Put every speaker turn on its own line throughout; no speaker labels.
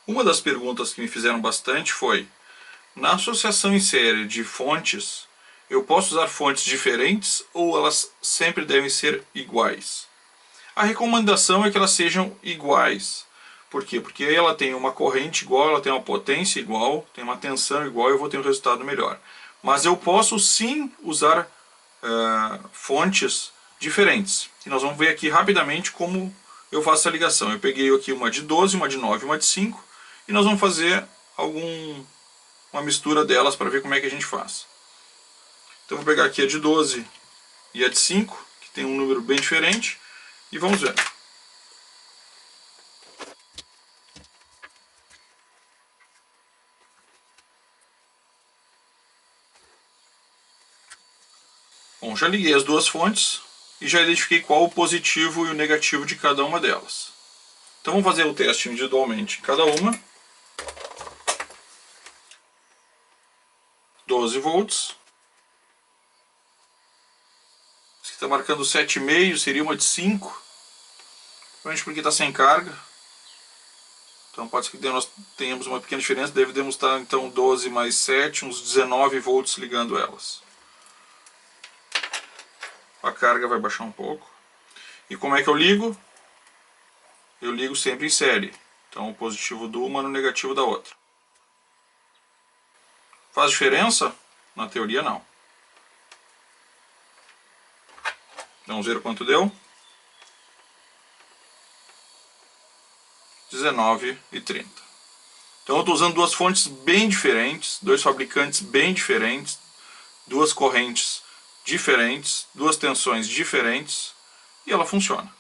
Uma das perguntas que me fizeram bastante foi: na associação em série de fontes, eu posso usar fontes diferentes ou elas sempre devem ser iguais? A recomendação é que elas sejam iguais. Por quê? Porque aí ela tem uma corrente igual, ela tem uma potência igual, tem uma tensão igual e eu vou ter um resultado melhor. Mas eu posso sim usar fontes diferentes. E nós vamos ver aqui rapidamente como eu faço essa ligação. Eu peguei aqui uma de 12, uma de 9 e uma de 5 e nós vamos fazer uma mistura delas para ver como é que a gente faz. Então eu vou pegar aqui a de 12 e a de 5, que tem um número bem diferente, e vamos ver. Bom, já liguei as duas fontes e já identifiquei qual o positivo e o negativo de cada uma delas. Então vamos fazer o teste individualmente em cada uma. 12 volts. Esse aqui está marcando 7,5, seria uma de 5. Provavelmente porque está sem carga. Então pode ser que nós tenhamos uma pequena diferença. Devemos estar então 12 mais 7, uns 19 volts ligando elas. A carga vai baixar um pouco. E como é que eu ligo? Eu ligo sempre em série. Então o positivo de uma no negativo da outra. Faz diferença? Na teoria não. Vamos ver quanto deu. 19 e 30. Então eu estou usando duas fontes bem diferentes, dois fabricantes bem diferentes, duas correntes diferentes, duas tensões diferentes, e ela funciona.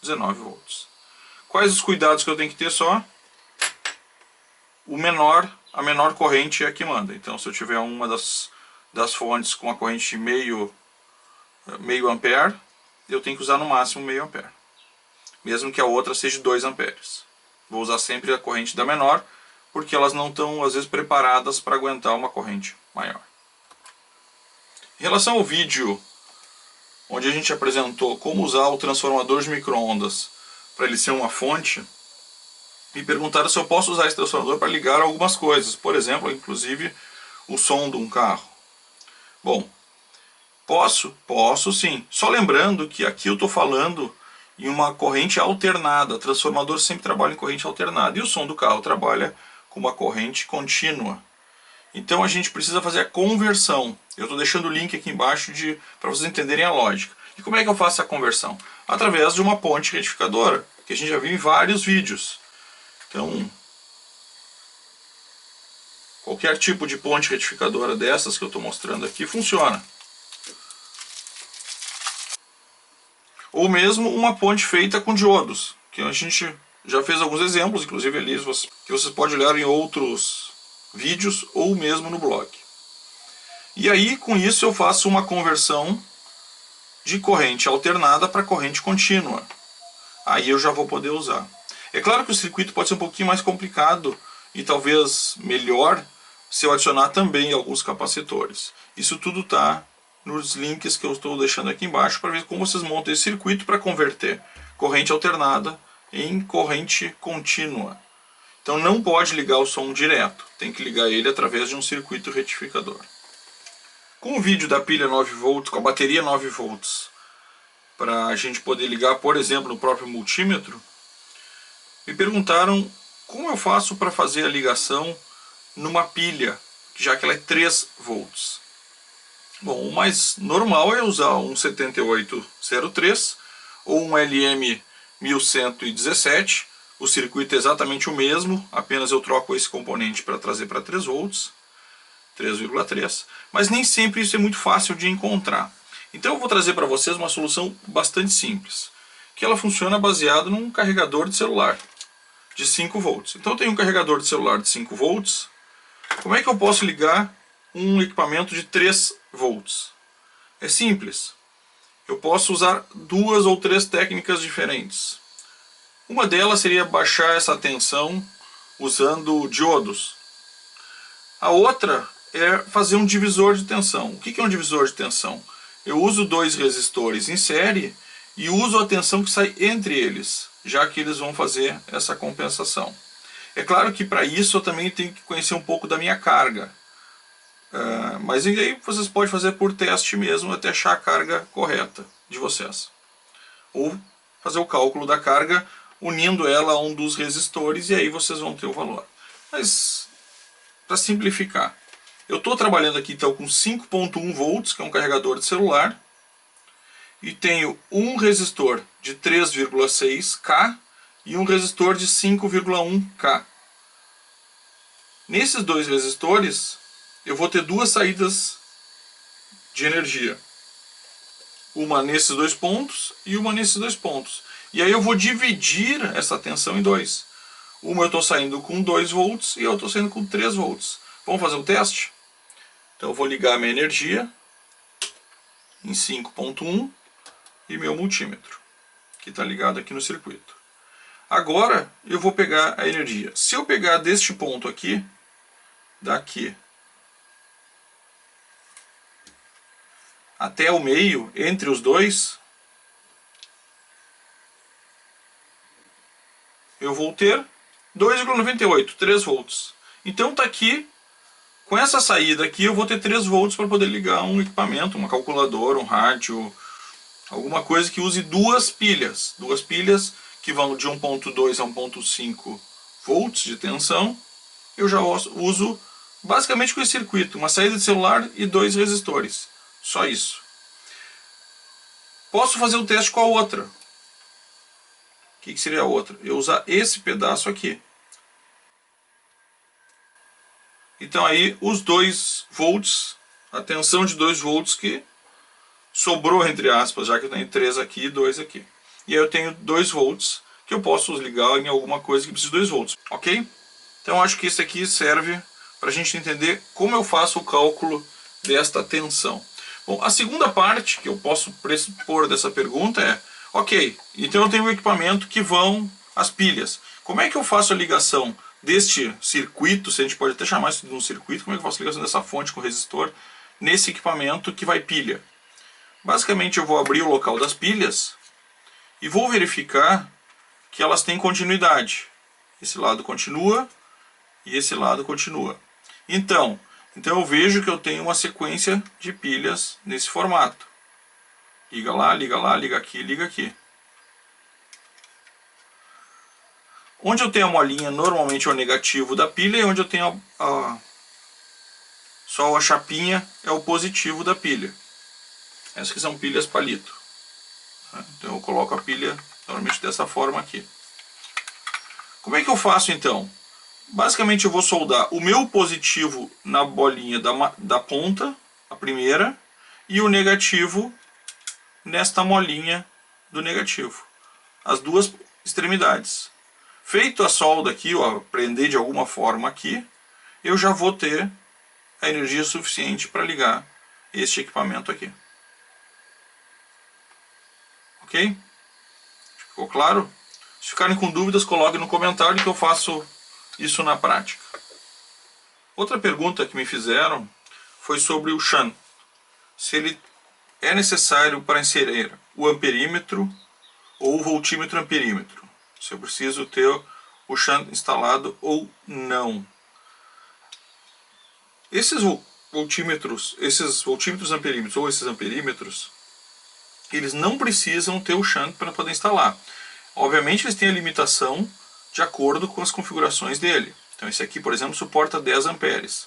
19 volts. Quais os cuidados que eu tenho que ter só? A menor corrente é a que manda. Então se eu tiver uma das fontes com a corrente de meio ampere, eu tenho que usar no máximo meio ampere. Mesmo que a outra seja 2 amperes. Vou usar sempre a corrente da menor, porque elas não estão às vezes preparadas para aguentar uma corrente maior. Em relação ao vídeo onde a gente apresentou como usar o transformador de micro-ondas para ele ser uma fonte, me perguntaram se eu posso usar esse transformador para ligar algumas coisas, por exemplo, inclusive o som de um carro. Bom, posso sim. Só lembrando que aqui eu estou falando em uma corrente alternada. O transformador sempre trabalha em corrente alternada e o som do carro trabalha com uma corrente contínua. Então a gente precisa fazer a conversão. Eu estou deixando o link aqui embaixo para vocês entenderem a lógica. E como é que eu faço a conversão? Através de uma ponte retificadora, que a gente já viu em vários vídeos. Então, qualquer tipo de ponte retificadora dessas que eu estou mostrando aqui funciona. Ou mesmo uma ponte feita com diodos, que a gente já fez alguns exemplos, inclusive ali, que vocês podem olhar em outros vídeos ou mesmo no blog. E aí, com isso, eu faço uma conversão de corrente alternada para corrente contínua. Aí eu já vou poder usar. É claro que o circuito pode ser um pouquinho mais complicado e talvez melhor se eu adicionar também alguns capacitores. Isso tudo está nos links que eu estou deixando aqui embaixo para ver como vocês montam esse circuito para converter corrente alternada em corrente contínua. Então não pode ligar o som direto, tem que ligar ele através de um circuito retificador. Com o vídeo da pilha 9 volts, com a bateria 9 volts, para a gente poder ligar, por exemplo, no próprio multímetro, me perguntaram como eu faço para fazer a ligação numa pilha, já que ela é 3 volts. Bom, o mais normal é usar um 7803 ou um LM1117. O circuito é exatamente o mesmo, apenas eu troco esse componente para trazer para 3 volts, 3,3. Mas nem sempre isso é muito fácil de encontrar. Então eu vou trazer para vocês uma solução bastante simples, que ela funciona baseado num carregador de celular de 5 volts. Então eu tenho um carregador de celular de 5 volts. Como é que eu posso ligar um equipamento de 3 volts? É simples. Eu posso usar 2 ou 3 técnicas diferentes. Uma delas seria baixar essa tensão usando diodos. A outra é fazer um divisor de tensão. O que é um divisor de tensão? Eu uso 2 resistores em série e uso a tensão que sai entre eles, já que eles vão fazer essa compensação. É claro que para isso eu também tenho que conhecer um pouco da minha carga. Mas aí vocês podem fazer por teste mesmo até achar a carga correta de vocês. Ou fazer o cálculo da carga unindo ela a um dos resistores e aí vocês vão ter o valor. Mas para simplificar, eu estou trabalhando aqui então com 5.1 volts, que é um carregador de celular, e tenho um resistor de 3,6K e um resistor de 5,1K. Nesses dois resistores, eu vou ter duas saídas de energia. Uma nesses dois pontos e uma nesses dois pontos. E aí eu vou dividir essa tensão em dois. Uma eu estou saindo com 2 volts e eu estou saindo com 3 volts. Vamos fazer o teste? Então eu vou ligar a minha energia em 5.1 e meu multímetro, que está ligado aqui no circuito. Agora eu vou pegar a energia. Se eu pegar deste ponto aqui, daqui até o meio, entre os dois, eu vou ter 2,98, 3 volts. Então está aqui, com essa saída aqui, eu vou ter 3 volts para poder ligar um equipamento, uma calculadora, um rádio, alguma coisa que use duas pilhas. Duas pilhas que vão de 1.2 a 1.5 volts de tensão. Eu já uso basicamente com esse circuito, uma saída de celular e 2 resistores. Só isso. Posso fazer o teste com a outra. O que seria a outra? Eu usar esse pedaço aqui. Então aí os 2 volts, a tensão de 2 volts que sobrou entre aspas, já que eu tenho 3 aqui e 2 aqui. E aí eu tenho 2 volts que eu posso ligar em alguma coisa que precisa de 2 volts, ok? Então acho que isso aqui serve para a gente entender como eu faço o cálculo desta tensão. Bom, a segunda parte que eu posso pressupor dessa pergunta é, ok, então eu tenho um equipamento que vão as pilhas. Como é que eu faço a ligação deste circuito, se a gente pode até chamar isso de um circuito, como é que eu faço a ligação dessa fonte com resistor nesse equipamento que vai pilha? Basicamente eu vou abrir o local das pilhas e vou verificar que elas têm continuidade. Esse lado continua e esse lado continua. Então eu vejo que eu tenho uma sequência de pilhas nesse formato. Liga lá, liga aqui, liga aqui. Onde eu tenho a molinha normalmente é o negativo da pilha e onde eu tenho só a chapinha é o positivo da pilha. Essas que são pilhas palito. Então eu coloco a pilha normalmente dessa forma aqui. Como é que eu faço então? Basicamente eu vou soldar o meu positivo na bolinha da ponta, a primeira, e o negativo nesta molinha do negativo. As duas extremidades. Feito a solda aqui, ó, prender de alguma forma aqui, eu já vou ter a energia suficiente para ligar este equipamento aqui. Ok? Ficou claro? Se ficarem com dúvidas, coloquem no comentário que eu faço isso na prática. Outra pergunta que me fizeram foi sobre o shunt. Se ele é necessário para inserir o amperímetro ou o voltímetro amperímetro. Se eu preciso ter o shunt instalado ou não. Esses voltímetros amperímetros ou esses amperímetros, eles não precisam ter o shunt para poder instalar. Obviamente eles têm a limitação de acordo com as configurações dele. Então esse aqui, por exemplo, suporta 10 amperes.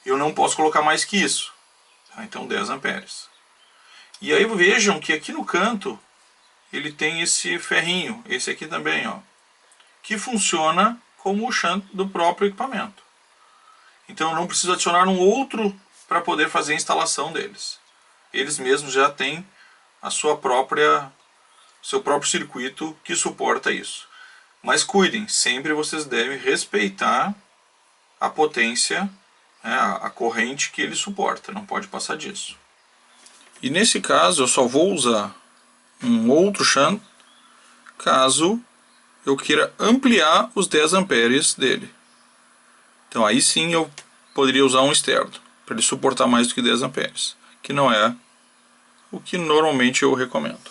Eu não posso colocar mais que isso. Então 10 amperes. E aí vejam que aqui no canto ele tem esse ferrinho, esse aqui também, ó, que funciona como o shunt do próprio equipamento. Então eu não preciso adicionar um outro para poder fazer a instalação deles. Eles mesmos já têm a seu próprio circuito que suporta isso. Mas cuidem, sempre vocês devem respeitar a potência, né, a corrente que ele suporta, não pode passar disso. E nesse caso eu só vou usar um outro shunt caso eu queira ampliar os 10 amperes dele. Então aí sim eu poderia usar um externo, para ele suportar mais do que 10 amperes, que não é o que normalmente eu recomendo.